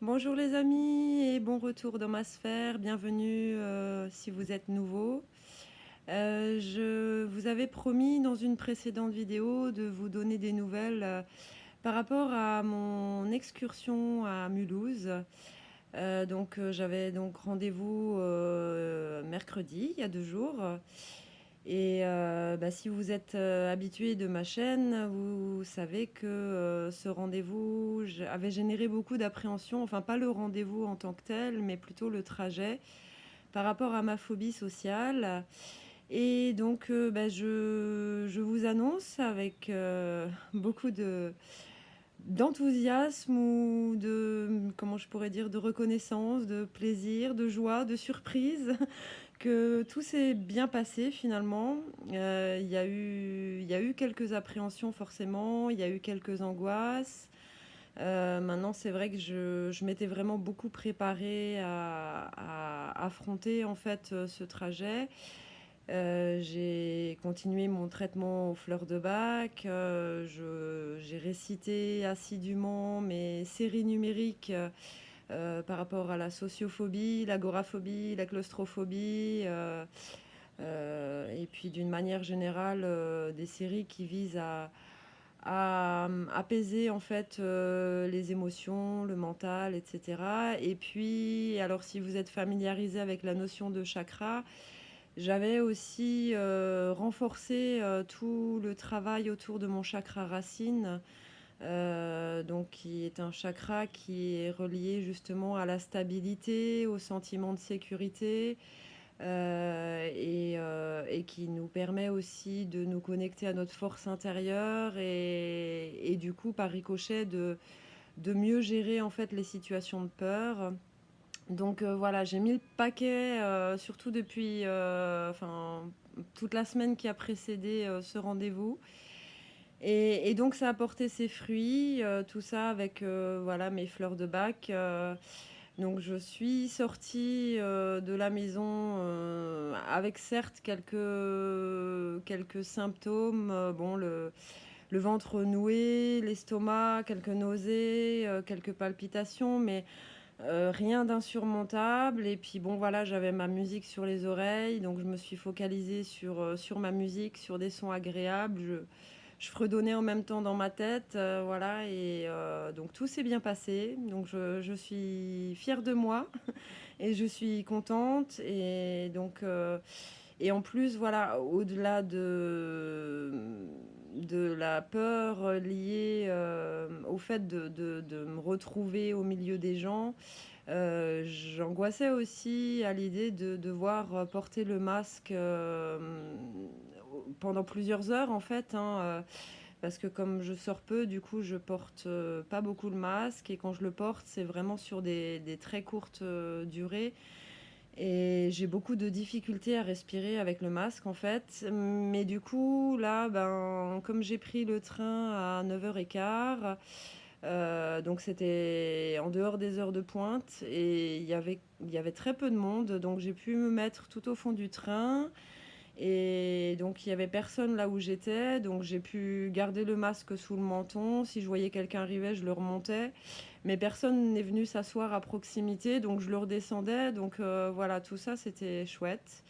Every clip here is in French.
Bonjour les amis et bon retour dans ma sphère. Bienvenue si vous êtes nouveau. Je vous avais promis dans une précédente vidéo de vous donner des nouvelles par rapport à mon excursion à Mulhouse. J'avais donc rendez-vous mercredi, il y a 2 jours. Si vous êtes habitué de ma chaîne, vous savez que ce rendez-vous avait généré beaucoup d'appréhension, enfin pas le rendez-vous en tant que tel, mais plutôt le trajet par rapport à ma phobie sociale. Et donc je vous annonce avec beaucoup d'enthousiasme ou comment je pourrais dire, de reconnaissance, de plaisir, de joie, de surprise que tout s'est bien passé finalement. Il y a eu quelques appréhensions forcément, il y a eu quelques angoisses. Maintenant, c'est vrai que je m'étais vraiment beaucoup préparée à affronter en fait ce trajet. J'ai continué mon traitement aux fleurs de bac. J'ai récité assidûment mes séries numériques par rapport à la sociophobie, l'agoraphobie, la claustrophobie, et puis d'une manière générale, des séries qui visent à apaiser en fait les émotions, le mental, etc. Et puis, alors si vous êtes familiarisé avec la notion de chakra, j'avais aussi renforcé tout le travail autour de mon chakra racine, donc qui est un chakra qui est relié justement à la stabilité, au sentiment de sécurité, et qui nous permet aussi de nous connecter à notre force intérieure et du coup, par ricochet, de mieux gérer en fait les situations de peur. Donc voilà, j'ai mis le paquet, surtout depuis toute la semaine qui a précédé ce rendez-vous. Et donc ça a porté ses fruits, tout ça avec voilà, mes fleurs de bac. Donc je suis sortie de la maison avec certes quelques symptômes. Bon, le ventre noué, l'estomac, quelques nausées, quelques palpitations, mais rien d'insurmontable. Et puis bon, voilà, j'avais ma musique sur les oreilles, donc je me suis focalisée sur ma musique, sur des sons agréables. Je fredonnais en même temps dans ma tête, voilà, et donc tout s'est bien passé. Donc je suis fière de moi et je suis contente. Et en plus, voilà, au-delà de la peur liée au fait de me retrouver au milieu des gens, j'angoissais aussi à l'idée de devoir porter le masque pendant plusieurs heures en fait, hein, parce que comme je sors peu, du coup, je porte pas beaucoup le masque et quand je le porte, c'est vraiment sur des très courtes durées. Et j'ai beaucoup de difficultés à respirer avec le masque en fait. Mais du coup, là, comme j'ai pris le train à 9h15, donc c'était en dehors des heures de pointe et il y avait très peu de monde. Donc j'ai pu me mettre tout au fond du train. Et donc il y avait personne là où j'étais, donc j'ai pu garder le masque sous le menton. Si je voyais quelqu'un arriver, je le remontais. Mais personne n'est venu s'asseoir à proximité, donc je le redescendais. Donc voilà, tout ça c'était chouette.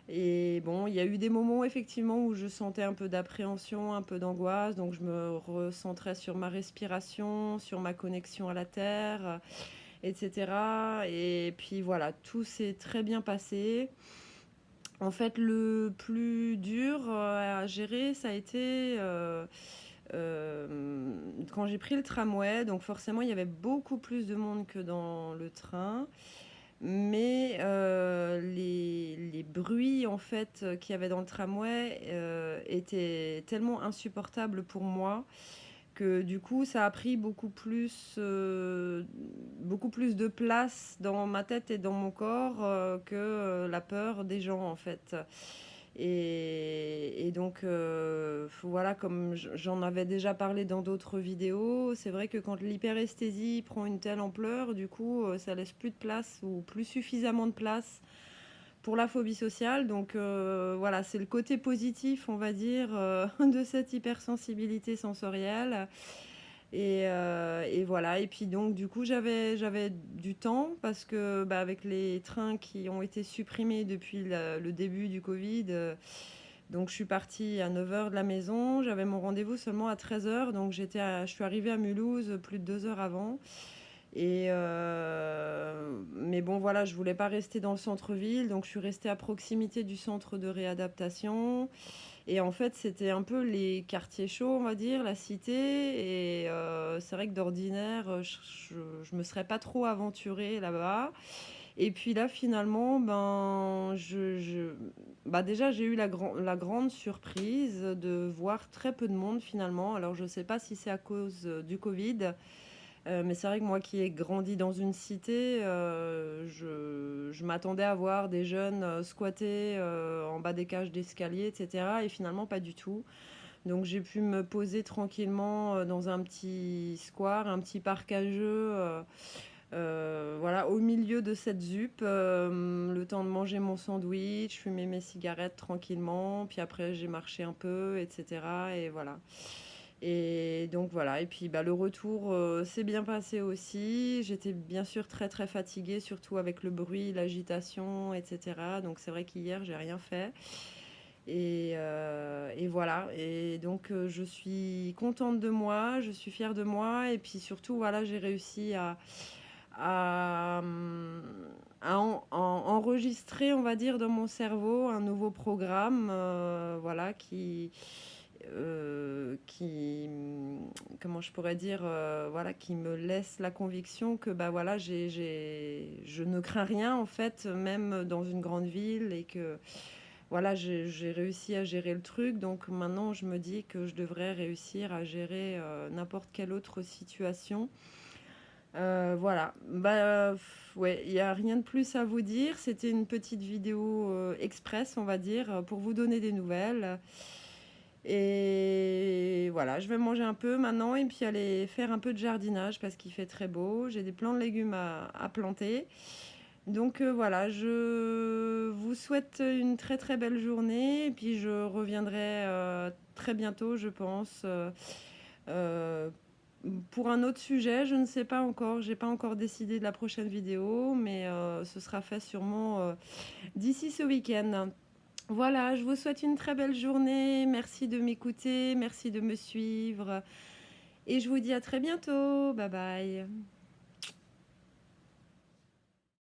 Et bon, il y a eu des moments effectivement où je sentais un peu d'appréhension, un peu d'angoisse, donc je me recentrais sur ma respiration, sur ma connexion à la terre, etc. Et puis voilà, tout s'est très bien passé. En fait, le plus dur à gérer, ça a été quand j'ai pris le tramway. Donc forcément, il y avait beaucoup plus de monde que dans le train. Mais les bruits en fait qu'il y avait dans le tramway étaient tellement insupportables pour moi que du coup ça a pris beaucoup plus de place dans ma tête et dans mon corps que la peur des gens en fait. Et donc voilà, comme j'en avais déjà parlé dans d'autres vidéos, c'est vrai que quand l'hyperesthésie prend une telle ampleur, du coup ça laisse plus de place ou plus suffisamment de place pour la phobie sociale. Donc voilà, c'est le côté positif, on va dire, de cette hypersensibilité sensorielle. Et voilà. Et puis donc du coup j'avais du temps parce que bah, avec les trains qui ont été supprimés depuis le début du Covid, donc je suis partie à 9 heures de la maison. J'avais mon rendez-vous seulement à 13 heures, donc je suis arrivée à Mulhouse plus de 2 heures avant. Mais bon, voilà, je voulais pas rester dans le centre-ville, donc je suis restée à proximité du centre de réadaptation. Et en fait, c'était un peu les quartiers chauds, on va dire, la cité. Et c'est vrai que d'ordinaire, je me serais pas trop aventurée là-bas. Et puis là, finalement, ben, bah déjà, j'ai eu la grande surprise de voir très peu de monde finalement. Alors, je sais pas si c'est à cause du Covid. Mais c'est vrai que moi qui ai grandi dans une cité, je m'attendais à voir des jeunes squatter en bas des cages d'escalier, etc. Et finalement, pas du tout. Donc j'ai pu me poser tranquillement dans un petit square, un petit parc à jeux, voilà, au milieu de cette ZUP, le temps de manger mon sandwich, fumer mes cigarettes tranquillement, puis après j'ai marché un peu, etc. Et voilà. Et donc voilà, et puis bah, le retour s'est bien passé aussi. J'étais bien sûr très très fatiguée, surtout avec le bruit, l'agitation, etc. Donc c'est vrai qu'hier, j'ai rien fait. Et voilà, et donc je suis contente de moi, je suis fière de moi, et puis surtout, voilà, j'ai réussi à, enregistrer, on va dire, dans mon cerveau un nouveau programme, voilà, comment je pourrais dire, voilà, qui me laisse la conviction que bah voilà, je ne crains rien en fait, même dans une grande ville, et que voilà, j'ai réussi à gérer le truc. Donc maintenant, je me dis que je devrais réussir à gérer n'importe quelle autre situation. Voilà, bah ouais, il n'y a rien de plus à vous dire. C'était une petite vidéo express, on va dire, pour vous donner des nouvelles. Et voilà, je vais manger un peu maintenant et puis aller faire un peu de jardinage parce qu'il fait très beau. J'ai des plants de légumes à planter. Donc voilà, je vous souhaite une très très belle journée et puis je reviendrai très bientôt, je pense, euh, pour un autre sujet. Je ne sais pas encore, j'ai pas encore décidé de la prochaine vidéo, mais ce sera fait sûrement d'ici ce week-end. Voilà, je vous souhaite une très belle journée. Merci de m'écouter, merci de me suivre et je vous dis à très bientôt. Bye bye.